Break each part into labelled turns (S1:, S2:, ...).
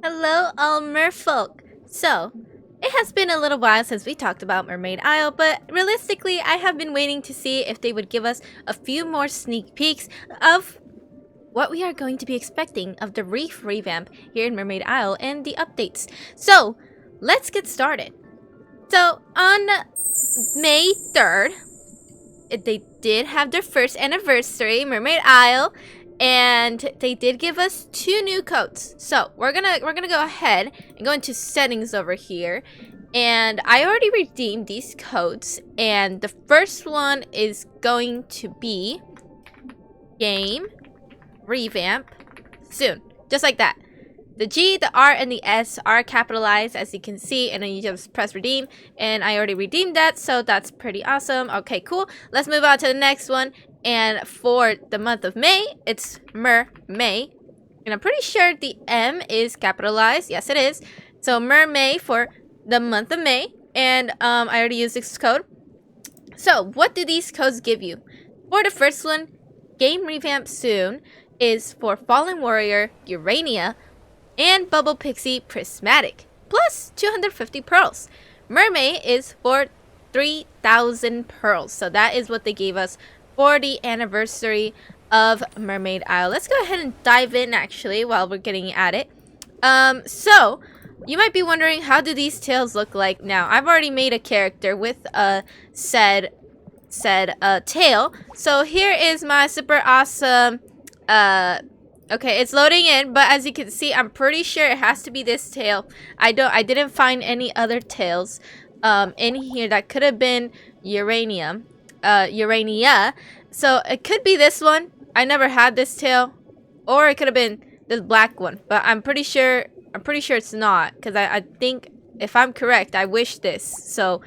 S1: Hello, all merfolk. So, it has been a little while since we talked about Mermaid Isle, but realistically, I have been waiting to see if they would give us a few more sneak peeks of what we are going to be expecting of the Reef Revamp here in Mermaid Isle and the updates. So, let's get started. So, on May 3rd, they did have their first anniversary, Mermaid Isle, and they did give us 2 new codes. So we're gonna go ahead and go into settings over here, and I already redeemed these codes, and the first one is going to be game revamp soon, just like that. The G, the R, and the S are capitalized, as you can see, and then you just press redeem, and I already redeemed that, so that's pretty awesome. Okay, cool. Let's move on to the next one, and for the month of May, it's Mermaid, and I'm pretty sure the M is capitalized. Yes, it is. So Mermaid for the month of May, and I already used this code. So what do these codes give you? For the first one, game revamp soon is for Fallen Warrior, Urania, and Bubble Pixie Prismatic, plus 250 pearls. Mermaid is for 3,000 pearls, so that is what they gave us for the anniversary of Mermaid Isle. Let's go ahead and dive in actually while we're getting at it. So you might be wondering, how do these tails look like now? I've already made a character with a said tail. So here is my super awesome okay, it's loading in, but as you can see, I'm pretty sure it has to be this tail. I didn't find any other tails in here that could have been Urania. So it could be this one. I never had this tail, or it could have been this black one, but I'm pretty sure it's not, because I think, if I'm correct, I wish this. So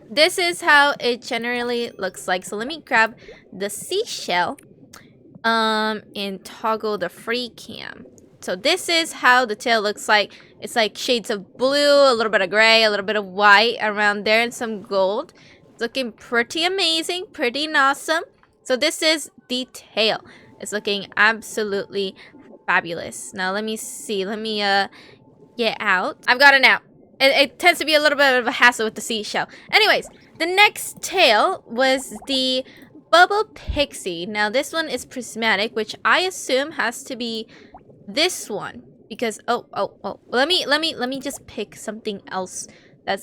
S1: this is how it generally looks like. So let me grab the seashell and toggle the free cam. So this is how the tail looks like. It's like shades of blue, a little bit of gray, a little bit of white around there, and some gold. It's looking pretty amazing, pretty awesome. So this is the tail. It's looking absolutely fabulous. Now let me see. Let me get out. I've got it out. It tends to be a little bit of a hassle with the seashell. Anyways, the next tail was the Bubble Pixie. Now this one is prismatic, which I assume has to be this one, because let me just pick something else that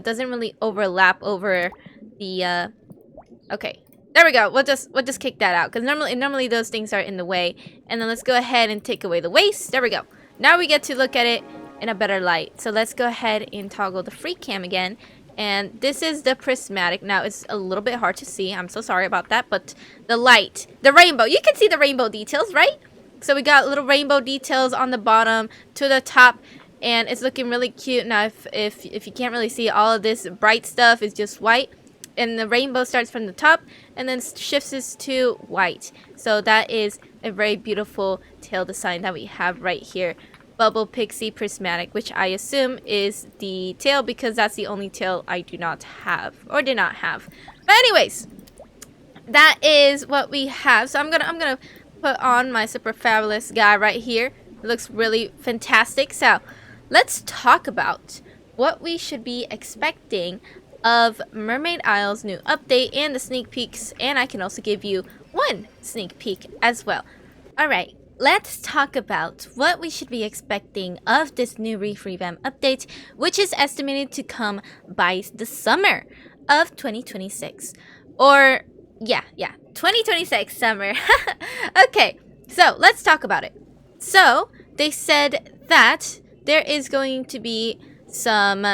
S1: doesn't really overlap over the okay, there we go. We'll just kick that out, because normally those things are in the way. And then let's go ahead and take away the waste. There we go. Now we get to look at it in a better light. So let's go ahead and toggle the free cam again. And this is the prismatic. Now it's a little bit hard to see. I'm so sorry about that. But the light, the rainbow, you can see the rainbow details, right? So we got little rainbow details on the bottom to the top, and it's looking really cute. Now if you can't really see, all of this bright stuff is just white, and the rainbow starts from the top and then shifts to white. So that is a very beautiful tail design that we have right here. Bubble Pixie Prismatic, which I assume is the tail, because that's the only tail I do not have, or did not have. But anyways, that is what we have. So I'm gonna put on my super fabulous guy right here. It looks really fantastic. So let's talk about what we should be expecting of Mermaid Isle's new update and the sneak peeks, and I can also give you one sneak peek as well. Alright, let's talk about what we should be expecting of this new Reef Revamp update, which is estimated to come by the summer of 2026. Or, yeah, 2026 summer. Okay, so let's talk about it. So, they said that there is going to be some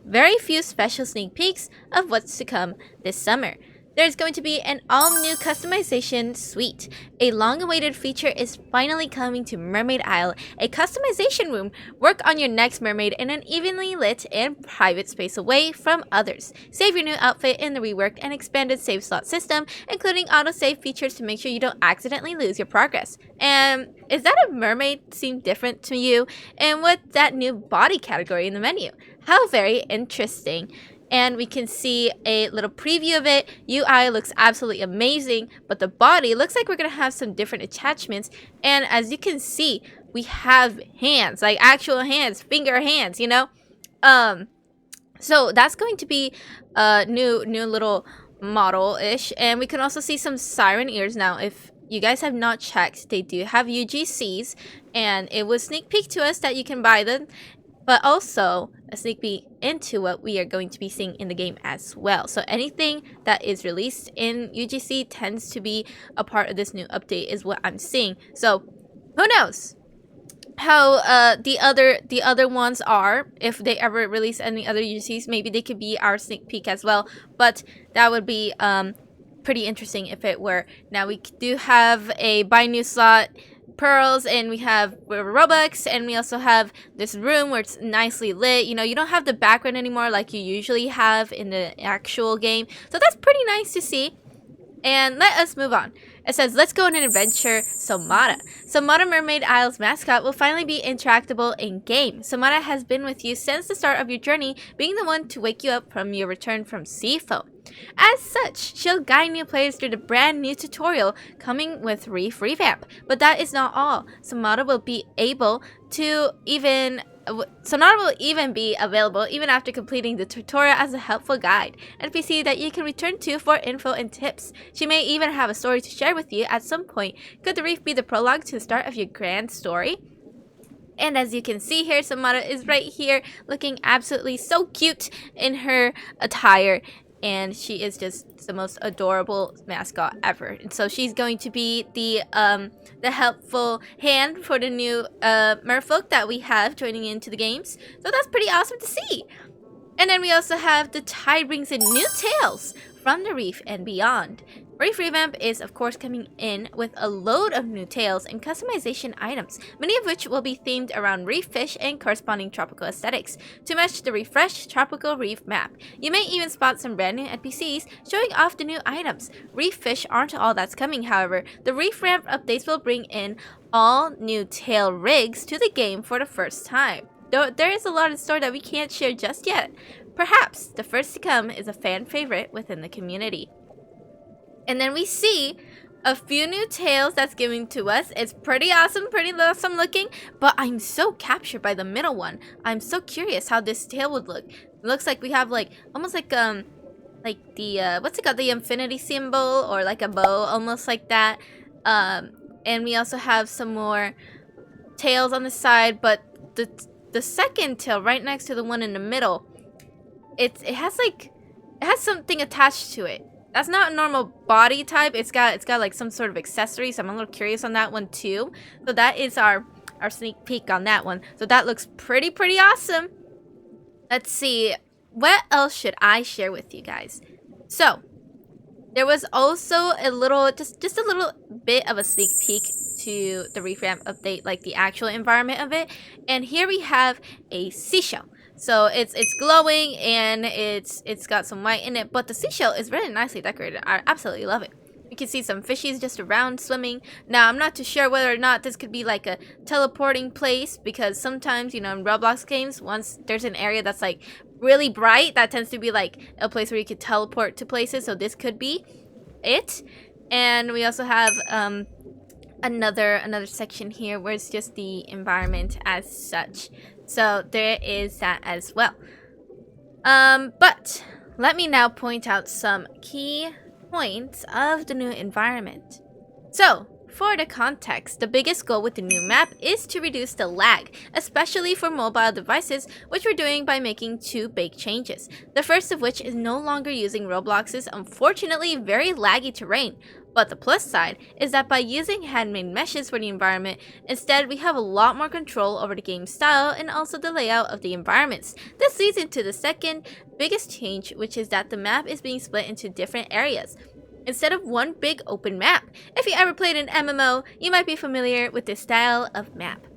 S1: very few special sneak peeks of what's to come this summer. There's going to be an all-new customization suite. A long-awaited feature is finally coming to Mermaid Isle, a customization room. Work on your next mermaid in an evenly lit and private space away from others. Save your new outfit in the reworked and expanded save slot system, including autosave features to make sure you don't accidentally lose your progress. And is that a mermaid seem different to you? And what's that new body category in the menu? How very interesting. And we can see a little preview of it. UI looks absolutely amazing, but the body looks like we're going to have some different attachments. And as you can see, we have hands, like actual hands, finger hands, you know? So that's going to be a new little model-ish. And we can also see some siren ears now. If you guys have not checked, they do have UGCs, and it was sneak peek to us that you can buy them, but also a sneak peek into what we are going to be seeing in the game as well. So anything that is released in UGC tends to be a part of this new update is what I'm seeing. So who knows how the other ones are. If they ever release any other UGCs, maybe they could be our sneak peek as well, but that would be pretty interesting if it were. Now we do have a buy new slot, pearls, and we have Robux, and we also have this room where it's nicely lit. You know, you don't have the background anymore like you usually have in the actual game, so that's pretty nice to see. And let us move on. It says, let's go on an adventure, Somata. Somata Mermaid Isle's mascot will finally be interactable in-game. Somata has been with you since the start of your journey, being the one to wake you up from your return from sea foam. As such, she'll guide new players through the brand new tutorial coming with Reef Revamp. But that is not all. Somata will be able to Sonata will even be available even after completing the tutorial as a helpful guide, NPC that you can return to for info and tips. She may even have a story to share with you at some point. Could the reef be the prologue to the start of your grand story? And as you can see here, Sonata is right here looking absolutely so cute in her attire. And she is just the most adorable mascot ever. And so she's going to be the helpful hand for the new Merfolk that we have joining into the games. So that's pretty awesome to see. And then we also have the tide brings in new tales from the reef and beyond. Reef Revamp is of course coming in with a load of new tales and customization items, many of which will be themed around reef fish and corresponding tropical aesthetics to match the refreshed tropical reef map. You may even spot some brand new NPCs showing off the new items. Reef fish aren't all that's coming, however. The Reef Ramp updates will bring in all new tail rigs to the game for the first time. Though there is a lot in store that we can't share just yet. Perhaps the first to come is a fan favorite within the community. And then we see a few new tails that's given to us. It's pretty awesome looking, but I'm so captured by the middle one. I'm so curious how this tail would look. It looks like we have like almost like the what's it called, the infinity symbol, or like a bow, almost like that. And we also have some more tails on the side, but the second tail right next to the one in the middle, it has something attached to it. That's not a normal body type. It's got like some sort of accessory, so I'm a little curious on that one too. So that is our sneak peek on that one. So that looks pretty awesome. Let's see, what else should I share with you guys? So there was also a little, just a little bit of a sneak peek to the Reef Ramp update, like the actual environment of it. And here we have a seashell. So it's glowing and it's got some white in it, but the seashell is really nicely decorated. I absolutely love it. You can see some fishies just around swimming. Now, I'm not too sure whether or not this could be like a teleporting place, because sometimes, you know, in Roblox games, once there's an area that's like really bright, that tends to be like a place where you could teleport to places. So this could be it. And we also have another section here where it's just the environment as such. So there is that as well. But let me now point out some key points of the new environment. So for the context, the biggest goal with the new map is to reduce the lag, especially for mobile devices, which we're doing by making two big changes. The first of which is no longer using Roblox's unfortunately very laggy terrain. But the plus side is that by using handmade meshes for the environment, instead we have a lot more control over the game style and also the layout of the environments. This leads into the second biggest change, which is that the map is being split into different areas instead of one big open map. If you ever played an MMO, you might be familiar with this style of map.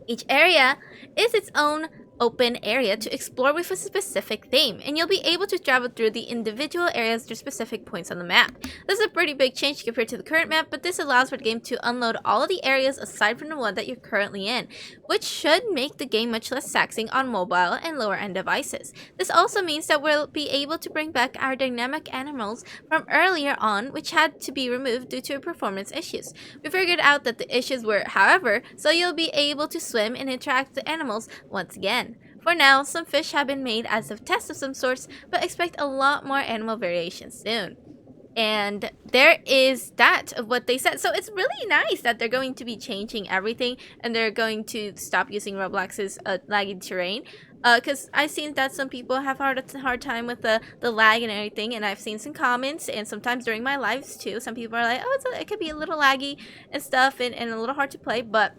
S1: Each area is its own open area to explore with a specific theme, and you'll be able to travel through the individual areas to specific points on the map. This is a pretty big change compared to the current map, but this allows for the game to unload all of the areas aside from the one that you're currently in, which should make the game much less taxing on mobile and lower end devices. This also means that we'll be able to bring back our dynamic animals from earlier on, which had to be removed due to performance issues. We figured out that the issues were, however, so you'll be able to swim and interact with the animals once again. For now, some fish have been made as a test of some sorts, but expect a lot more animal variations soon. And there is that of what they said. So it's really nice that they're going to be changing everything, and they're going to stop using Roblox's laggy terrain. Because I've seen that some people have hard time with the lag and everything, and I've seen some comments, and sometimes during my lives too, some people are like, oh, it could be a little laggy and stuff, and a little hard to play, but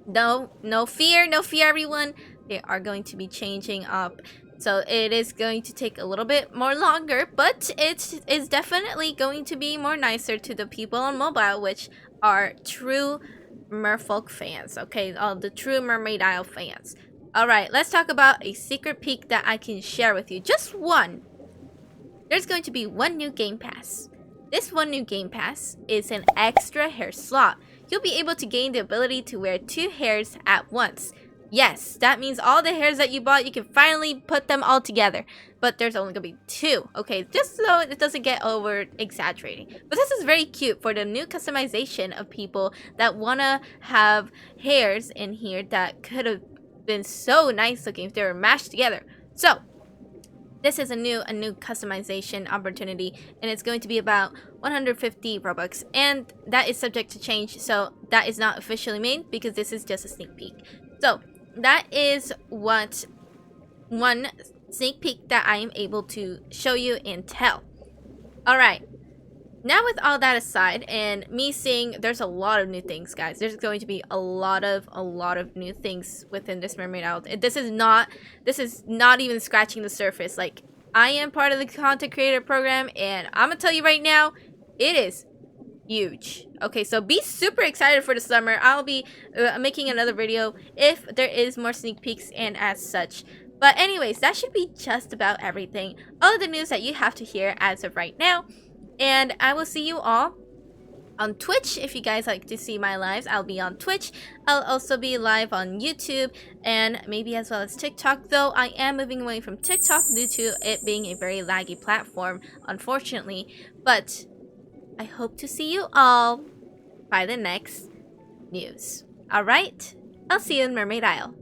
S1: no fear everyone. They are going to be changing up, so it is going to take a little bit more longer, but it is definitely going to be more nicer to the people on mobile, which are true Merfolk fans, okay, the true Mermaid Isle fans. Alright, let's talk about a secret peek that I can share with you. Just one. There's going to be one new game pass. This one new game pass is an extra hair slot. You'll be able to gain the ability to wear 2 hairs at once. Yes, that means all the hairs that you bought, you can finally put them all together. But there's only gonna be 2, okay? Just so it doesn't get over exaggerating. But this is very cute for the new customization of people that wanna have hairs in here that could have been so nice looking if they were mashed together. So this is a new customization opportunity, and it's going to be about 150 Robux, and that is subject to change, so that is not officially made because this is just a sneak peek. So that is what one sneak peek that I am able to show you and tell. Alright, now with all that aside, and me seeing there's a lot of new things, guys. There's going to be a lot of new things within this Mermaid Isle. This is not even scratching the surface. Like, I am part of the content creator program, and I'm gonna tell you right now, it is huge. Okay, so be super excited for the summer. I'll be making another video if there is more sneak peeks and as such. But anyways, that should be just about everything. All of the news that you have to hear as of right now. And I will see you all on Twitch. If you guys like to see my lives, I'll be on Twitch. I'll also be live on YouTube and maybe as well as TikTok, though I am moving away from TikTok due to it being a very laggy platform, unfortunately. But I hope to see you all by the next news. Alright, I'll see you in Mermaid Isle.